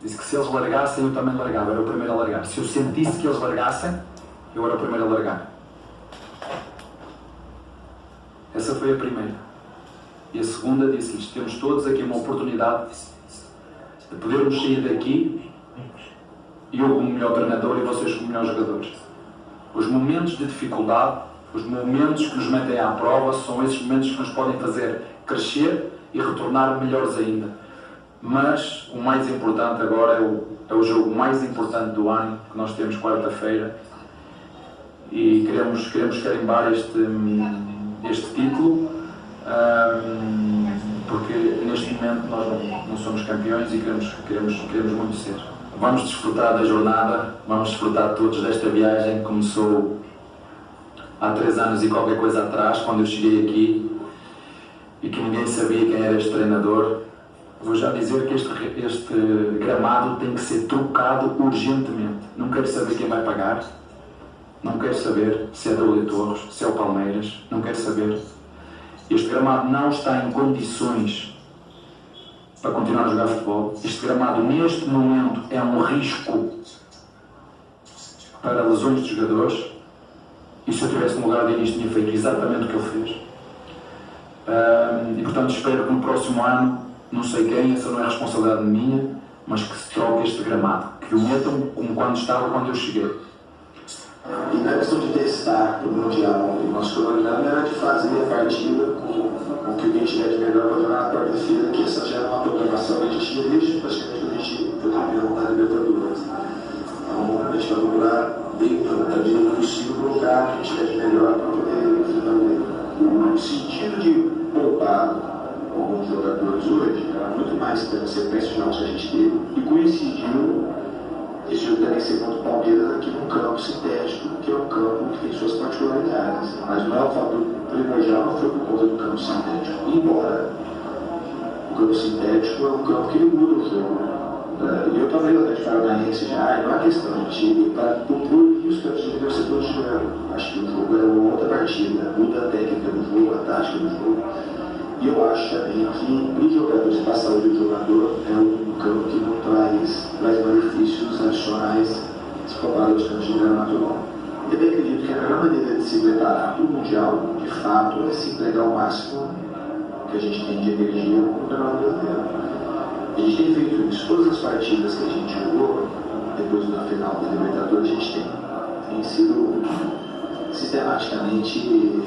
Disse que se eles largassem, eu também largava, era o primeiro a largar. Se eu sentisse que eles largassem, eu era o primeiro a largar. Essa foi a primeira. E a segunda disse-lhes, temos todos aqui uma oportunidade de podermos sair daqui, eu como melhor treinador e vocês como melhores jogadores. Os momentos de dificuldade, os momentos que nos metem à prova, são esses momentos que nos podem fazer crescer e retornar melhores ainda. Mas o mais importante agora é o jogo mais importante do ano, que nós temos quarta-feira, e queremos carimbar este título, porque neste momento nós não somos campeões e queremos muito ser. Vamos desfrutar da jornada, vamos desfrutar todos desta viagem que começou há 3 anos e qualquer coisa atrás, quando eu cheguei aqui e que ninguém sabia quem era este treinador. Vou já dizer que este gramado tem que ser trocado urgentemente. Não quero saber quem vai pagar, não quero saber se é da Uli Torres, se é o Palmeiras, não quero saber. Este gramado não está em condições para continuar a jogar futebol. Este gramado, neste momento, é um risco para lesões de jogadores. E se eu tivesse no lugar dele, tinha feito exatamente o que ele fez. E portanto, espero que no próximo ano, não sei quem, essa não é responsabilidade minha, mas que se troque este gramado, que o metam como quando estava quando eu cheguei. E na questão de testar para o Mundial, o nosso cronograma era de fazer a partida com o que alguém tiver de melhor para jogar na quarta-feira, que essa já era uma programação que a gente tinha desde praticamente quando a gente foi campeão da Libertadores. Então a gente vai procurar, dentro da medida possível, colocar o que a gente tiver de melhor para poder finalizar. No sentido de poupar alguns jogadores hoje, era muito mais pela sequência de jogos que a gente teve, e coincidiu esse jogo também ser contra o Palmeiras aqui num campo sintético, que é um campo que tem suas particularidades. Mas não é o fator primordial, não foi por conta do campo sintético. Embora o campo sintético é um campo que ele muda o jogo. E eu também, o Atlético Paranaense já, não é questão de time para propor que os campos de universidade tiveram. Acho que o jogo é uma outra partida, muda a técnica do jogo, a tática do jogo. E eu acho também que para os jogadores, para a saúde do jogador, é um campo que não traz benefícios adicionais se comparado aos campos de grama natural. Eu também acredito que a melhor maneira de se preparar para o Mundial, de fato, é se entregar o máximo que a gente tem de energia no Campeonato Brasileiro. A gente tem feito isso. Todas as partidas que a gente jogou, depois da final da Libertadores, a gente tem sido sistematicamente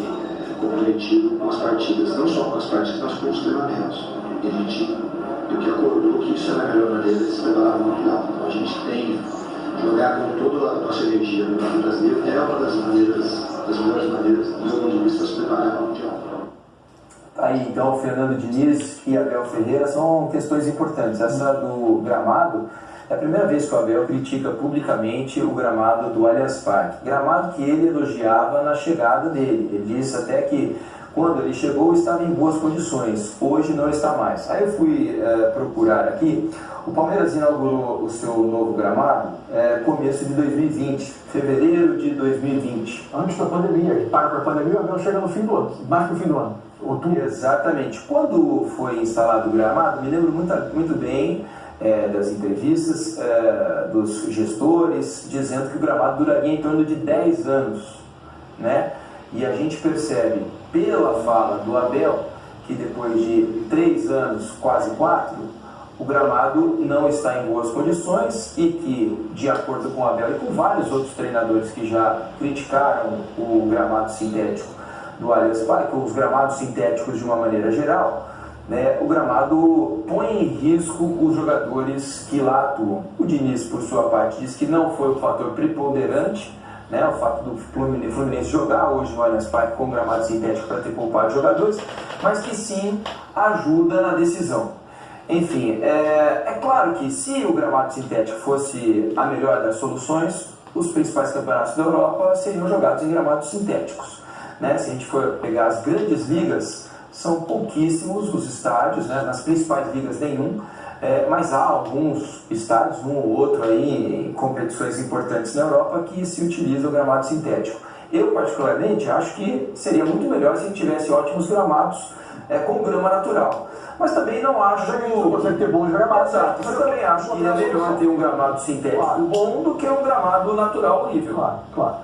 comprometido com as partidas, não só com as partidas, mas com os treinamentos. E a gente que acordou que isso era a melhor maneira de se preparar para o Mundial. Então a gente tem jogar com toda a nossa energia no Campeonato Brasileiro, é uma das melhores maneiras do meu ponto de vista para se preparar para o Mundial. Aí, então, Fernando Diniz e Abel Ferreira são questões importantes. Essa do gramado, é a primeira vez que o Abel critica publicamente o gramado do Allianz Parque. Gramado que ele elogiava na chegada dele. Ele disse até que quando ele chegou estava em boas condições, hoje não está mais. Aí eu fui procurar aqui, o Palmeiras inaugurou o seu novo gramado começo de 2020, fevereiro de 2020. Antes da pandemia, para a pandemia, o Abel chega no fim do ano, mais para o fim do ano. Outubro. Exatamente. Quando foi instalado o gramado, me lembro muito bem das entrevistas dos gestores, dizendo que o gramado duraria em torno de 10 anos, né? E a gente percebe, pela fala do Abel, que depois de 3 anos, quase 4, o gramado não está em boas condições e que, de acordo com o Abel e com vários outros treinadores que já criticaram o gramado sintético do Allianz Parque, os gramados sintéticos de uma maneira geral, né, o gramado põe em risco os jogadores que lá atuam. O Diniz, por sua parte, diz que não foi o fator preponderante, né, o fato do Fluminense jogar hoje no Allianz Parque com gramado sintético para ter poupado jogadores, mas que sim ajuda na decisão. Enfim, é claro que se o gramado sintético fosse a melhor das soluções, os principais campeonatos da Europa seriam jogados em gramados sintéticos. Né? Se a gente for pegar as grandes ligas, são pouquíssimos os estádios, né? Nas principais ligas nenhum, mas há alguns estádios, um ou outro aí, em competições importantes na Europa, que se utiliza o gramado sintético. Eu, particularmente, acho que seria muito melhor se a gente tivesse ótimos gramados com grama natural. Mas também não acho... Você ter bons gramados. Exato, mas também acho que é melhor ter um gramado sintético bom do que um gramado natural horrível. Claro.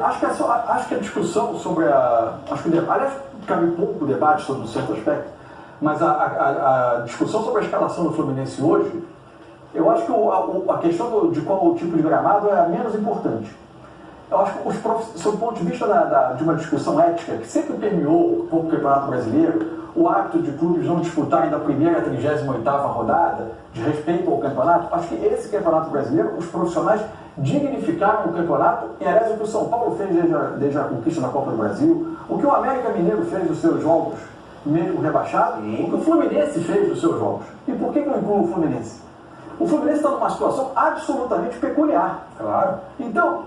Acho que a discussão sobre aliás, cabe pouco o debate sobre um certo aspecto, mas a discussão sobre a escalação do Fluminense hoje, eu acho que a questão de qual o tipo de gramado é a menos importante. Eu acho que, sob o ponto de vista de uma discussão ética, que sempre permeou o Campeonato Brasileiro, o hábito de clubes não disputarem da primeira à 38ª rodada, de respeito ao campeonato, acho que esse Campeonato Brasileiro, os profissionais dignificaram o campeonato, e aliás o que o São Paulo fez desde a conquista da Copa do Brasil, o que o América Mineiro fez dos seus jogos, mesmo rebaixado, o que o Fluminense fez dos seus jogos. E por que não incluo o Fluminense? O Fluminense está numa situação absolutamente peculiar. Claro. Então,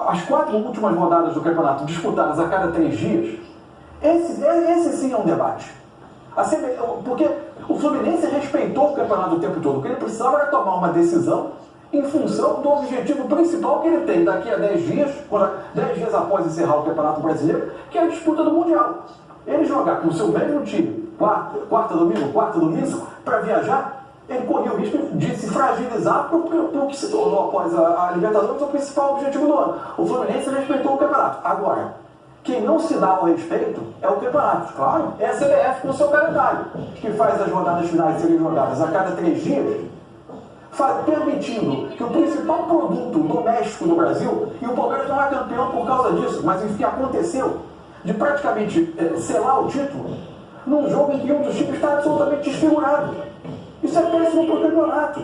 as 4 últimas rodadas do campeonato disputadas a cada 3 dias, esse sim é um debate. Porque o Fluminense respeitou o campeonato o tempo todo. O que ele precisava era tomar uma decisão em função do objetivo principal que ele tem daqui a 10 dias, 10 dias após encerrar o Campeonato Brasileiro, que é a disputa do Mundial. Ele jogar com o seu mesmo time, quarta domingo, para viajar, ele corria o risco de se fragilizar para o que se tornou após a Libertadores o principal objetivo do ano. O Fluminense respeitou o campeonato. Agora, quem não se dá ao respeito é o campeonato, claro. É a CBF com o seu calendário, que faz as rodadas finais serem jogadas a cada 3 dias, permitindo que o principal produto doméstico no Brasil, e o Palmeiras não é campeão por causa disso, mas o que aconteceu, de praticamente selar o título, num jogo em que um dos times está absolutamente desfigurado. Isso é péssimo para o campeonato.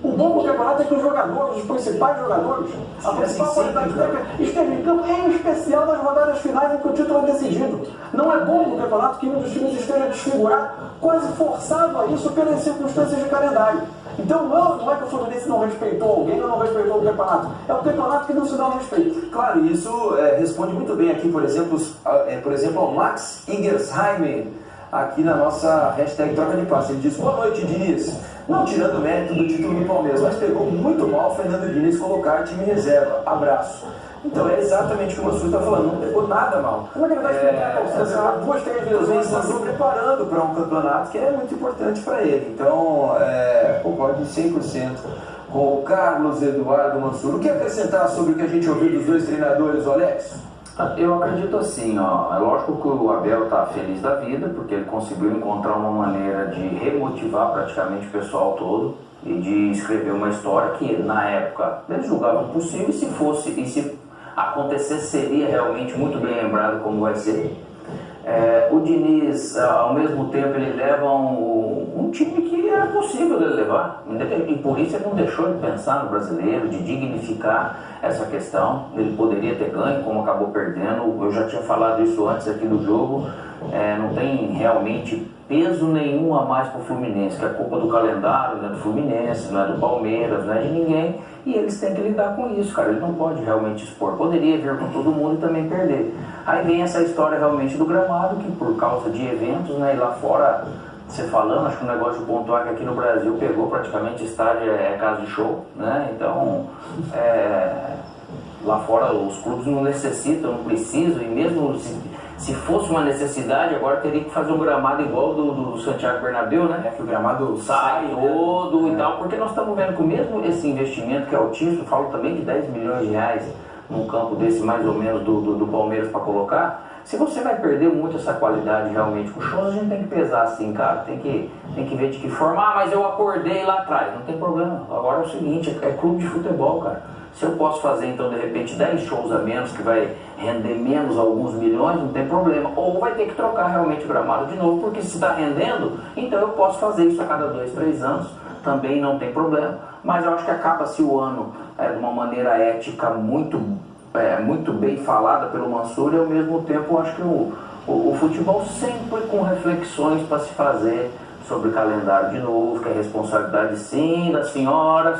O bom do campeonato é que os jogadores, os principais jogadores, a principal qualidade técnica esteve em campo, em especial nas rodadas finais em que o título é decidido. Não é bom no campeonato que um dos times esteja desfigurado, quase forçado a isso pelas circunstâncias de calendário. Então não é que o Fluminense não respeitou alguém ou não respeitou o campeonato. É o campeonato que não se dá o respeito. Claro, isso responde muito bem aqui, por exemplo, ao Max Ingersheimer, aqui na nossa hashtag Troca de Passe. Ele diz: boa noite, Diniz. Não tirando o mérito do título do Palmeiras, mas pegou muito mal o Fernando Diniz colocar time reserva. Abraço. Então é exatamente o que o Mansur está falando, não pegou nada mal. Como é que ele vai explicar? 2, 3 vezes ele está se preparando para um campeonato que é muito importante para ele. Então, concordo 100% com o Carlos Eduardo Mansur. O que acrescentar sobre o que a gente ouviu dos 2 treinadores, Alex? Eu acredito assim, é lógico que o Abel está feliz da vida, porque ele conseguiu encontrar uma maneira de remotivar praticamente o pessoal todo e de escrever uma história que na época eles julgavam possível, e se acontecesse seria realmente muito bem lembrado como vai ser. O Diniz, ao mesmo tempo, ele leva um time que era possível ele levar, e por isso ele não deixou de pensar no brasileiro, de dignificar essa questão. Ele poderia ter ganho, como acabou perdendo. Eu já tinha falado isso antes aqui do jogo. Não tem realmente peso nenhum a mais para o Fluminense, que é culpa do calendário, não é do Fluminense, não é do Palmeiras, não é de ninguém, e eles têm que lidar com isso, cara. Ele não pode realmente expor. Poderia vir com todo mundo e também perder. Aí vem essa história realmente do gramado, que por causa de eventos, né, e lá fora, você falando, acho que o negócio de pontuar que aqui no Brasil pegou praticamente estádio, casa de show, né? Então, lá fora os clubes não necessitam, não precisam, e mesmo se fosse uma necessidade, agora teria que fazer um gramado igual do Santiago Bernabéu, né? Que o gramado sai todo e tal, porque nós estamos vendo que mesmo esse investimento que é altíssimo, falo também de 10 milhões de reais num campo desse mais ou menos do Palmeiras para colocar, se você vai perder muito essa qualidade realmente com shows, a gente tem que pesar assim, cara, tem que ver de que forma. Mas eu acordei lá atrás, não tem problema. Agora é o seguinte, é clube de futebol, cara. Se eu posso fazer então de repente 10 shows a menos, que vai render menos alguns milhões, não tem problema. Ou vai ter que trocar realmente o gramado de novo, porque se está rendendo, então eu posso fazer isso a cada 2, 3 anos, também não tem problema. Mas eu acho que acaba-se o ano de uma maneira ética muito bem falada pelo Mansur, e ao mesmo tempo eu acho que o futebol sempre com reflexões para se fazer sobre o calendário de novo, que é responsabilidade sim da senhora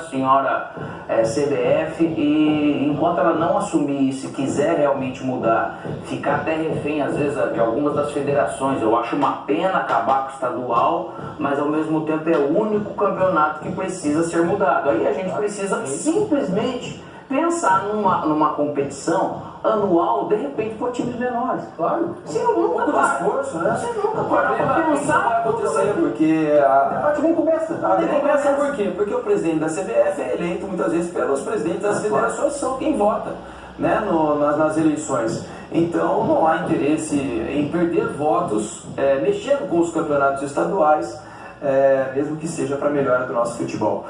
CBF, e enquanto ela não assumir isso e quiser realmente mudar, ficar até refém às vezes de algumas das federações, eu acho uma pena acabar com o estadual, mas ao mesmo tempo é o único campeonato que precisa ser mudado. Aí a gente precisa simplesmente pensar numa competição anual, de repente, por times menores. Claro. Você nunca de esforço, né? Você nunca para pra pensar. Isso vai acontecer, porque O debate nem começa. nem começa por quê? Porque o presidente da CBF é eleito muitas vezes pelos presidentes das federações, são quem vota, né, nas eleições. Então não há interesse em perder votos mexendo com os campeonatos estaduais, mesmo que seja para a melhora do nosso futebol.